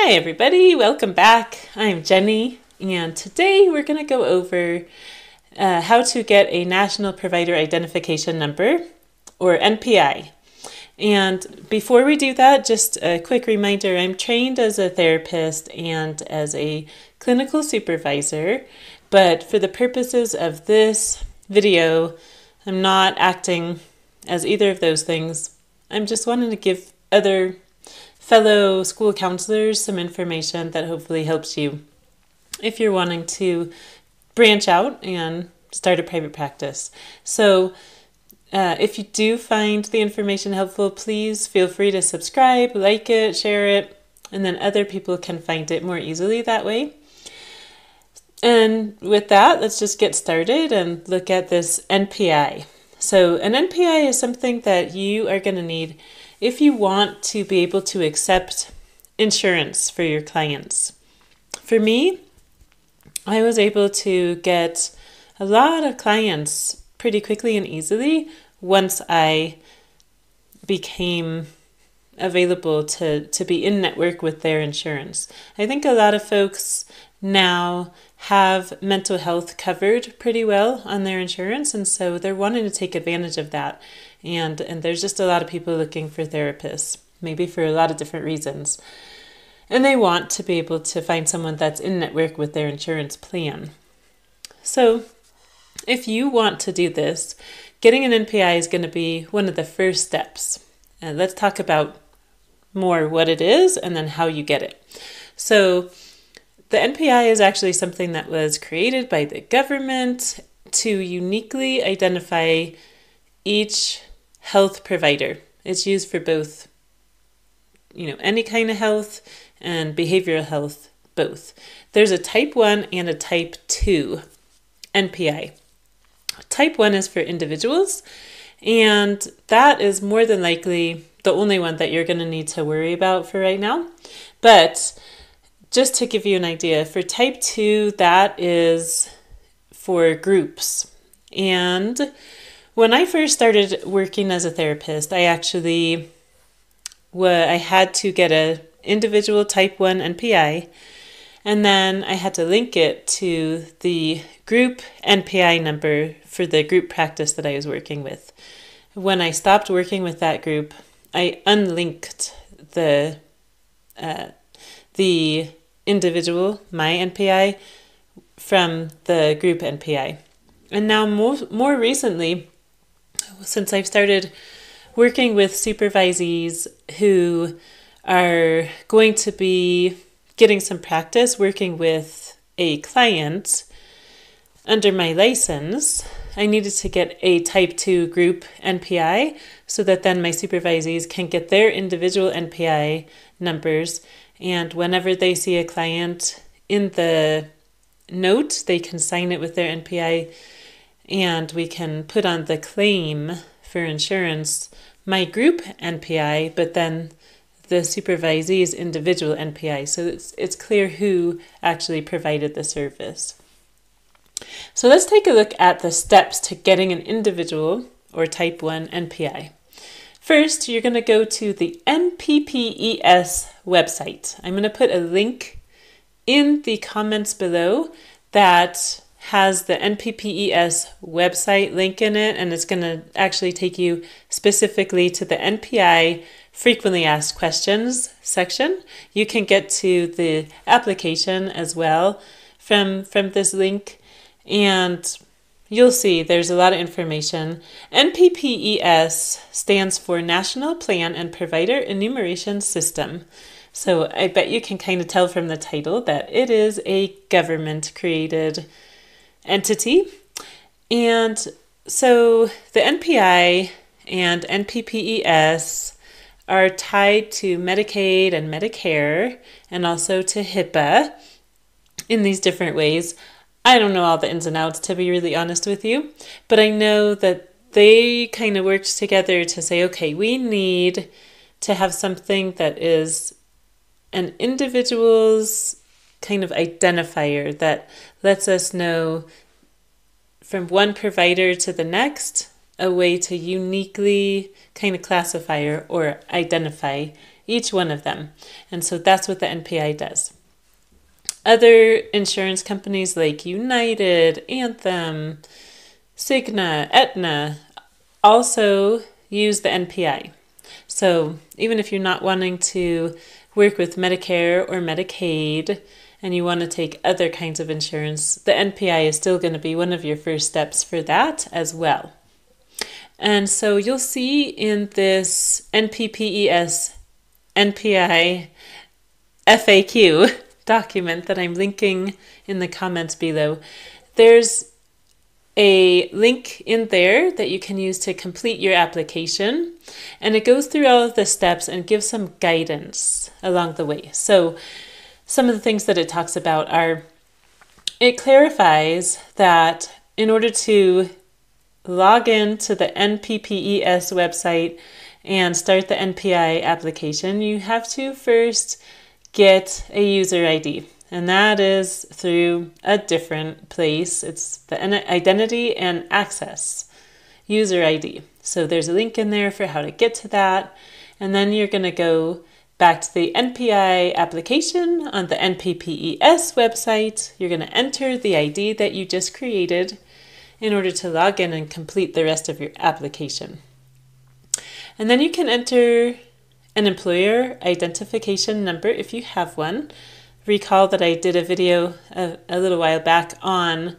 Hi everybody, welcome back. I'm Jenny, and today we're going to go over how to get a National Provider Identification Number, or NPI. And before we do that, just a quick reminder, I'm trained as a therapist and as a clinical supervisor, but for the purposes of this video, I'm not acting as either of those things. I'm just wanting to give other fellow school counselors some information that hopefully helps you if you're wanting to branch out and start a private practice. So if you do find the information helpful, please feel free to subscribe, like it, share it, and then other people can find it more easily that way. And with that, let's just get started and look at this NPI. So an NPI is something that you are going to need if you want to be able to accept insurance for your clients. For me, I was able to get a lot of clients pretty quickly and easily once I became available to be in network with their insurance. I think a lot of folks now have mental health covered pretty well on their insurance, and so they're wanting to take advantage of that. And there's just a lot of people looking for therapists, maybe for a lot of different reasons. And they want to be able to find someone that's in network with their insurance plan. So if you want to do this, getting an NPI is going to be one of the first steps. And let's talk about more what it is and then how you get it. So the NPI is actually something that was created by the government to uniquely identify each health provider. It's used for both, any kind of health and behavioral health, both. There's a type 1 and a type 2 NPI. Type 1 is for individuals, and that is more than likely the only one that you're going to need to worry about for right now. But just to give you an idea, for type 2, that is for groups. And when I first started working as a therapist, I had to get an individual type 1 NPI, and then I had to link it to the group NPI number for the group practice that I was working with. When I stopped working with that group, I unlinked the individual, my NPI, from the group NPI. And now more recently, since I've started working with supervisees who are going to be getting some practice working with a client under my license, I needed to get a type 2 group NPI so that then my supervisees can get their individual NPI numbers, and whenever they see a client in the note, they can sign it with their NPI, and we can put on the claim for insurance my group NPI, but then the supervisee's individual NPI. So it's clear who actually provided the service. So let's take a look at the steps to getting an individual or type 1 NPI. First, you're going to go to the NPPES website. I'm going to put a link in the comments below that has the NPPES website link in it, and it's going to actually take you specifically to the NPI frequently asked questions section. You can get to the application as well from this link, and you'll see there's a lot of information. NPPES stands for National Plan and Provider Enumeration System. So I bet you can kind of tell from the title that it is a government-created entity. And so the NPI and NPPES are tied to Medicaid and Medicare and also to HIPAA in these different ways. I don't know all the ins and outs, to be really honest with you, but I know that they kind of worked together to say, okay, we need to have something that is an individual's kind of identifier that lets us know from one provider to the next a way to uniquely kind of classify or identify each one of them. And so that's what the NPI does. Other insurance companies like United, Anthem, Cigna, Aetna also use the NPI. So even if you're not wanting to work with Medicare or Medicaid and you want to take other kinds of insurance, the NPI is still going to be one of your first steps for that as well. And so you'll see in this NPPES NPI FAQ document that I'm linking in the comments below, there's a link in there that you can use to complete your application, and it goes through all of the steps and gives some guidance along the way. So some of the things that it talks about are, it clarifies that in order to log in to the NPPES website and start the NPI application, you have to first get a user ID. And that is through a different place. It's the Identity and Access user ID. So there's a link in there for how to get to that. And then you're going to go back to the NPI application on the NPPES website. You're going to enter the ID that you just created in order to log in and complete the rest of your application. And then you can enter an employer identification number if you have one. Recall that I did a video a little while back on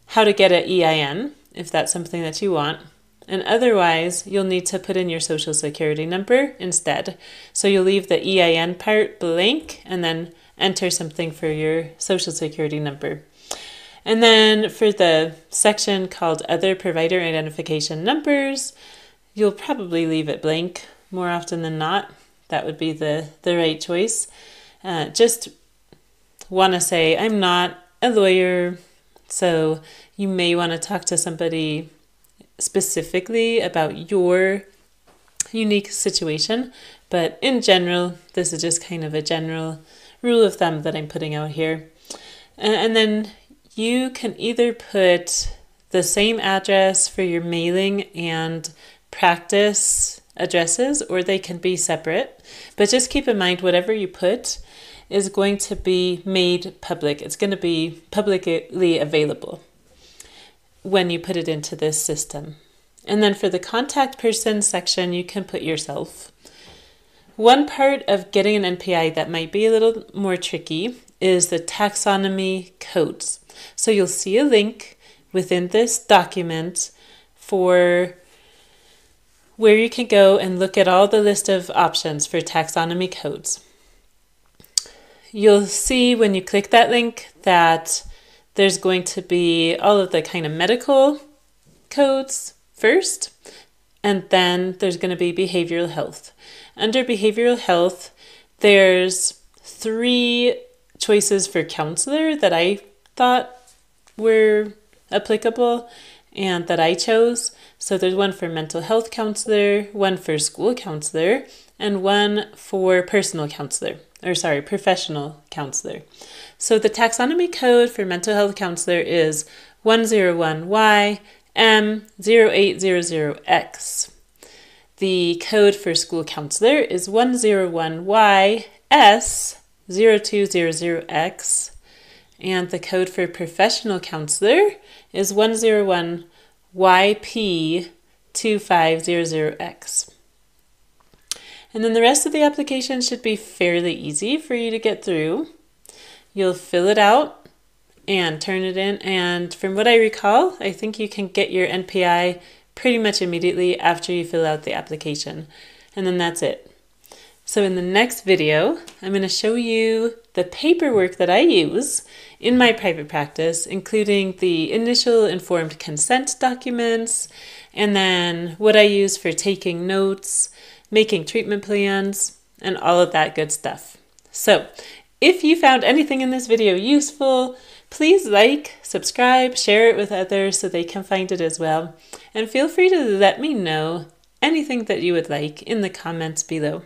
how to get an EIN, if that's something that you want. And otherwise, you'll need to put in your social security number instead. So you'll leave the EIN part blank and then enter something for your social security number. And then for the section called Other Provider Identification Numbers, you'll probably leave it blank more often than not. That would be the right choice. Just want to say I'm not a lawyer, so you may want to talk to somebody specifically about your unique situation, but in general, this is just kind of a general rule of thumb that I'm putting out here. And then you can either put the same address for your mailing and practice addresses, or they can be separate, but just keep in mind whatever you put is going to be made public. It's going to be publicly available when you put it into this system. And then for the contact person section, you can put yourself. One part of getting an NPI that might be a little more tricky is the taxonomy codes. So you'll see a link within this document for where you can go and look at all the list of options for taxonomy codes. You'll see when you click that link that there's going to be all of the kind of medical codes first, and then there's going to be behavioral health. Under behavioral health, there's 3 choices for counselor that I thought were applicable and that I chose. So there's one for mental health counselor, one for school counselor, and one for professional counselor. So the taxonomy code for mental health counselor is 101YM0800X. The code for school counselor is 101YS0200X. And the code for professional counselor is 101YP2500X. And then the rest of the application should be fairly easy for you to get through. You'll fill it out and turn it in. And from what I recall, I think you can get your NPI pretty much immediately after you fill out the application. And then that's it. So in the next video, I'm going to show you the paperwork that I use in my private practice, including the initial informed consent documents, and then what I use for taking notes, making treatment plans, and all of that good stuff. So if you found anything in this video useful, please like, subscribe, share it with others so they can find it as well. And feel free to let me know anything that you would like in the comments below.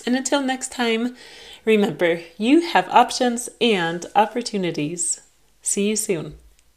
And until next time, remember, you have options and opportunities. See you soon.